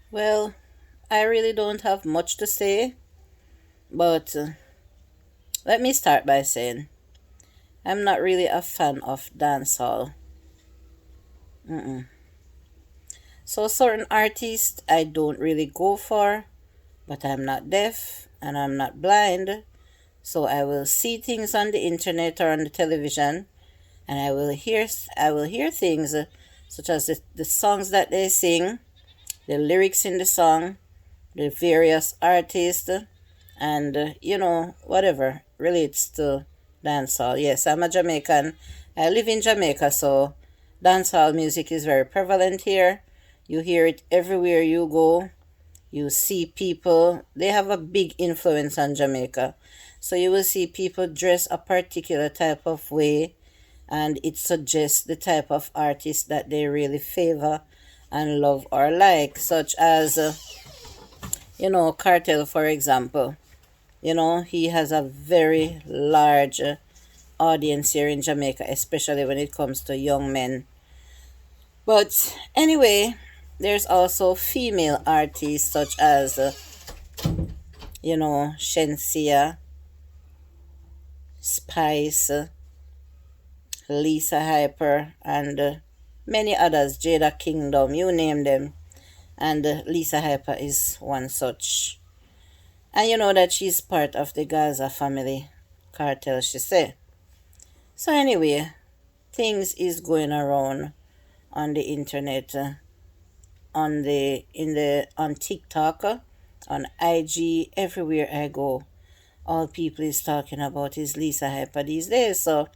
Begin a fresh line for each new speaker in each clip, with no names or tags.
Well, I really don't have much to say, but let me start by saying I'm not really a fan of dancehall. Mm-mm. So, certain artists I don't really go for, but I'm not deaf and I'm not blind, so I will see things on the internet or on the television, and I will hear things such as the songs that they sing, the lyrics in the song, the various artists, and whatever relates to dancehall. Yes, I'm a Jamaican. I live in Jamaica, so dancehall music is very prevalent here. You hear it everywhere you go. You see people, they have a big influence on Jamaica. So you will see people dress a particular type of way, and it suggests the type of artist that they really favor and love or like, such as Cartel, for example. He has a very large audience here in Jamaica, especially when it comes to young men. But anyway, there's also female artists such as, Shensia, Spice, Lisa Hyper, and many others, Jada Kingdom, you name them. And Lisa Hyper is one such. And you know that she's part of the Gaza family cartel, she say. So anyway, things is going around on the internet, on TikTok, on IG, everywhere I go. All people is talking about is Lisa Hyper these days, so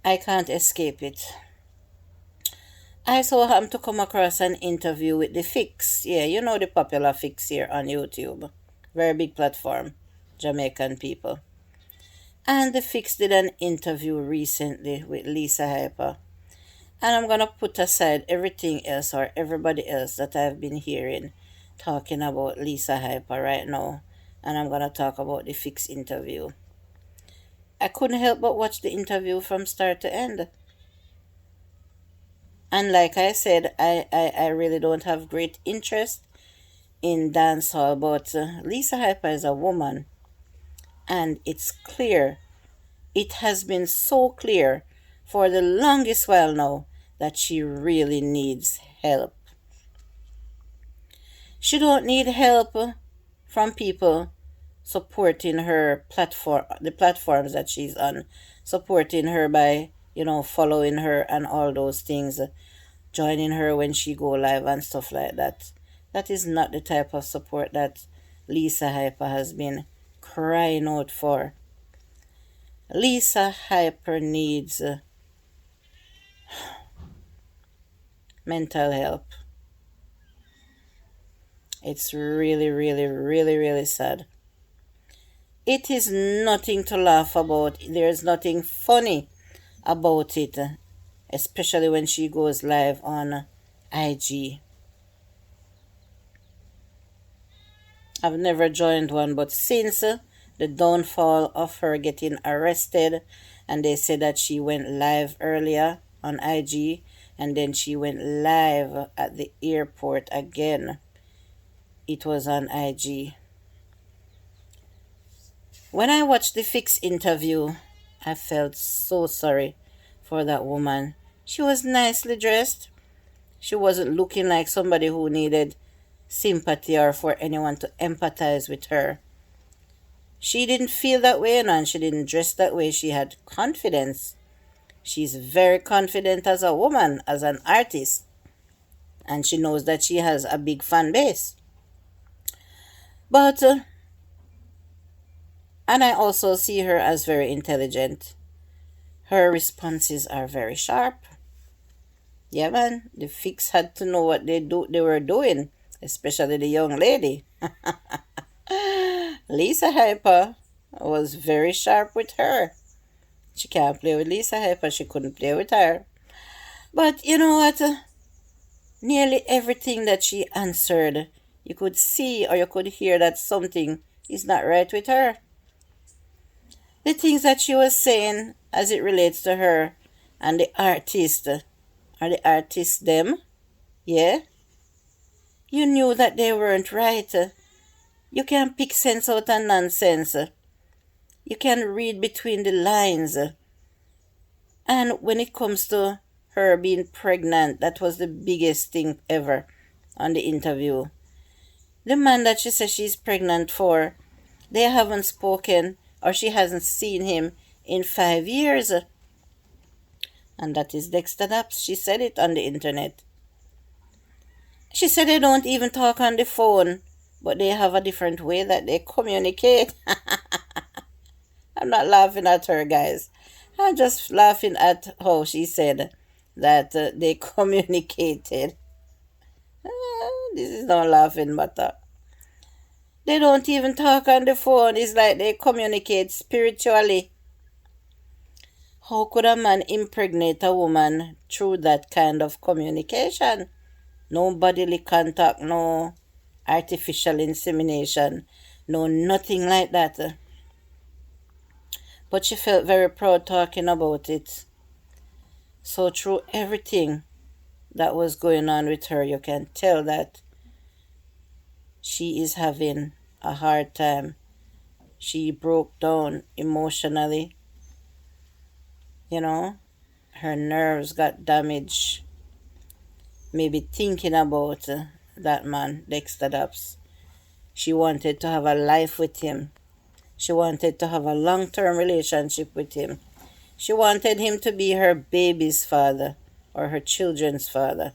I can't escape it. I so happened to come across an interview with the Fix. Yeah, you know the popular Fix here on YouTube. Very big platform, Jamaican people. And the Fix did an interview recently with Lisa Hyper. And I'm gonna put aside everything else or everybody else that I've been hearing talking about Lisa Hyper right now. And I'm gonna talk about the Fix interview. I couldn't help but watch the interview from start to end. And like I said, I really don't have great interest in dancehall, but Lisa Hyper is a woman, and it's clear. It has been so clear for the longest while now that she really needs help. She don't need help from people supporting her platform, the platforms that she's on, supporting her by following her and all those things, joining her when she go live and stuff like that. That is not the type of support that Lisa Hyper has been crying out for. Lisa Hyper needs mental help. It's really, really, really, really sad. It is nothing to laugh about. There's nothing funny about it, especially when she goes live on IG. I've never joined one, but since the downfall of her getting arrested, and they said that she went live earlier on IG, and then she went live at the airport again. It was on IG. When I watched the Fix interview, I felt so sorry for that woman. She was nicely dressed. She wasn't looking like somebody who needed sympathy or for anyone to empathize with her. She didn't feel that way, and she didn't dress that way. She had confidence. She's very confident as a woman, as an artist, and she knows that she has a big fan base. But, and I also see her as very intelligent. Her responses are very sharp. Yeah, man, the Fix had to know what they were doing, especially the young lady. Lisa Hyper was very sharp with her. She can't play with Lisa Hyper, she couldn't play with her. But you know what? Nearly everything that she answered, you could see or you could hear that something is not right with her. The things that she was saying as it relates to her and the artist, are the artists them? Yeah? You knew that they weren't right. You can pick sense out of nonsense. You can read between the lines. And when it comes to her being pregnant, that was the biggest thing ever on the interview. The man that she says she's pregnant for, they haven't spoken or she hasn't seen him in 5 years. And that is Dexter Daps. She said it on the internet. She said they don't even talk on the phone, but they have a different way that they communicate. I'm not laughing at her, guys. I'm just laughing at how she said that they communicated. This is not laughing matter. They don't even talk on the phone. It's like they communicate spiritually. How could a man impregnate a woman through that kind of communication? No bodily contact, no artificial insemination, no nothing like that. But she felt very proud talking about it. So through everything that was going on with her, you can tell that she is having a hard time. She broke down emotionally. You know, her nerves got damaged. Maybe thinking about that man, Dexter Daps. She wanted to have a life with him. She wanted to have a long-term relationship with him. She wanted him to be her baby's father or her children's father.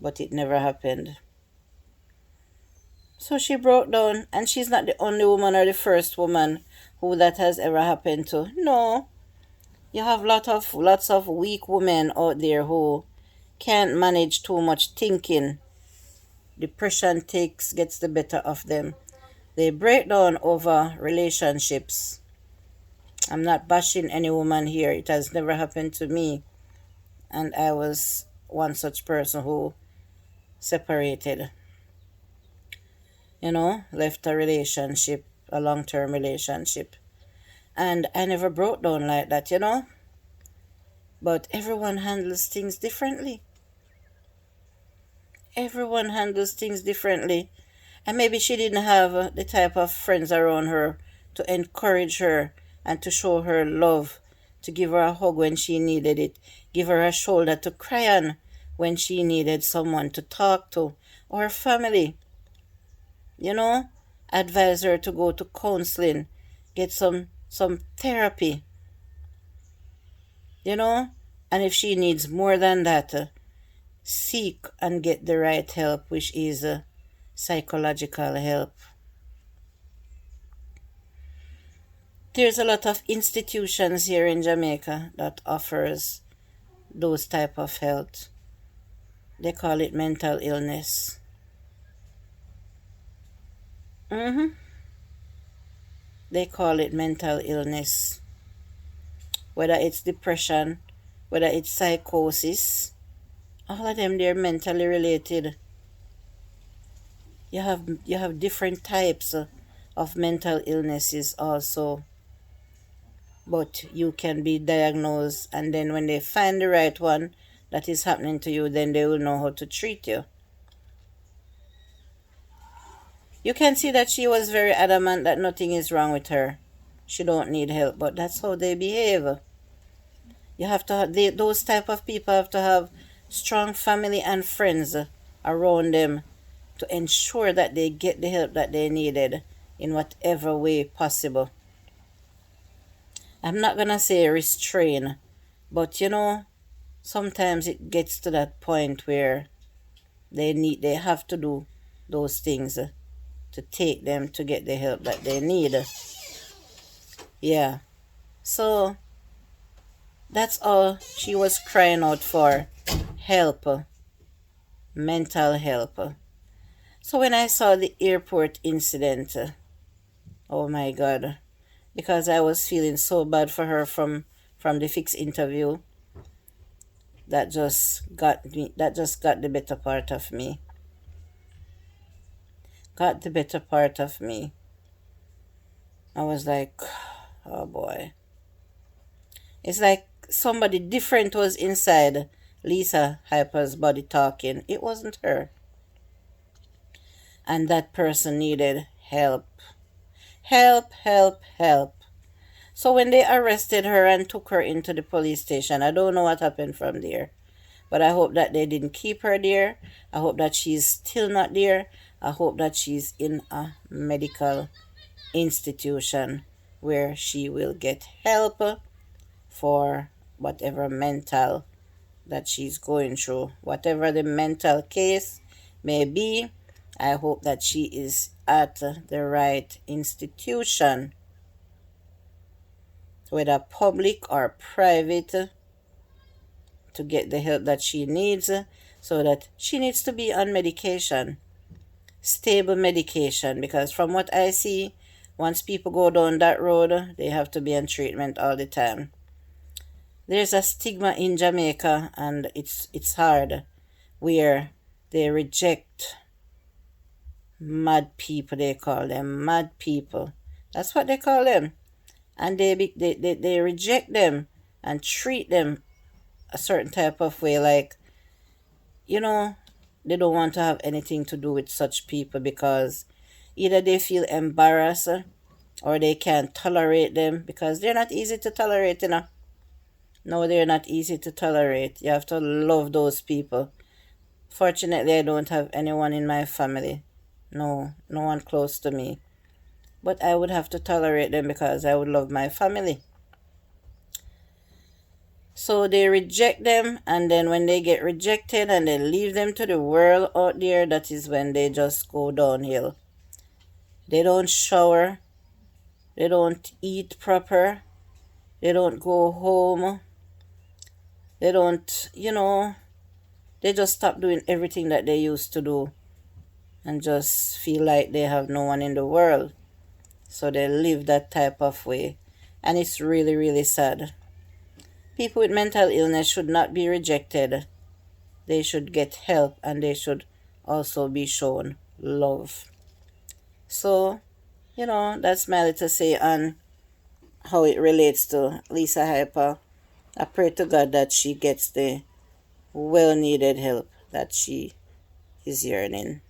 But it never happened. So she broke down, and she's not the only woman or the first woman who that has ever happened to. No. You have lots of weak women out there who can't manage too much thinking. Depression gets the better of them. They break down over relationships. I'm not bashing any woman here. It has never happened to me. And I was one such person who separated. Left a relationship, a long-term relationship. And I never broke down like that. But everyone handles things differently. Everyone handles things differently. And maybe she didn't have the type of friends around her to encourage her and to show her love, to give her a hug when she needed it, give her a shoulder to cry on when she needed someone to talk to, or her family. Advise her to go to counseling, get some therapy. And if she needs more than that, seek and get the right help, which is psychological help. There's a lot of institutions here in Jamaica that offers those type of health. They call it mental illness. They call it mental illness. Whether it's depression, whether it's psychosis, all of them, they're mentally related. You have different types of mental illnesses also. But you can be diagnosed, and then when they find the right one that is happening to you, then they will know how to treat you. You can see that she was very adamant that nothing is wrong with her. She don't need help, but that's how they behave. You have to have, those type of people have to have strong family and friends around them to ensure that they get the help that they needed in whatever way possible. I'm not gonna say restrain, but sometimes it gets to that point where they have to do those things to take them to get the help that they need. Yeah. So that's all she was crying out for. Help. Mental help. So when I saw the airport incident, oh my God, because I was feeling so bad for her from the Fix interview, that just got the better part of me. Got the better part of me. I was like, oh boy. It's like somebody different was inside Lisa Hyper's body talking. It wasn't her. and that person needed help. Help, help, help. So when they arrested her and took her into the police station, I don't know what happened from there. But I hope that they didn't keep her there. I hope that she's still not there. I hope that she's in a medical institution where she will get help for whatever mental that she's going through. Whatever the mental case may be, I hope that she is at the right institution, whether public or private, to get the help that she needs, so that she needs to be on medication, stable medication, because from what I see, once people go down that road, they have to be on treatment all the time. There's a stigma in Jamaica, and it's hard, where they reject mad people. They call them mad people. That's what they call them. And they reject them and treat them a certain type of way, like, you know, they don't want to have anything to do with such people, because either they feel embarrassed or they can't tolerate them, because they're not easy to tolerate, you know. No, they're not easy to tolerate. You have to love those people. Fortunately, I don't have anyone in my family. No, no one close to me. But I would have to tolerate them because I would love my family. So they reject them, and then when they get rejected and they leave them to the world out there, that is when they just go downhill. They don't shower, they don't eat proper, they don't go home, they don't, they just stop doing everything that they used to do and just feel like they have no one in the world. So they live that type of way. And it's really, really sad. People with mental illness should not be rejected. They should get help, and they should also be shown love. So, that's my little say on how it relates to Lisa Hyper. I pray to God that she gets the well needed help that she is yearning.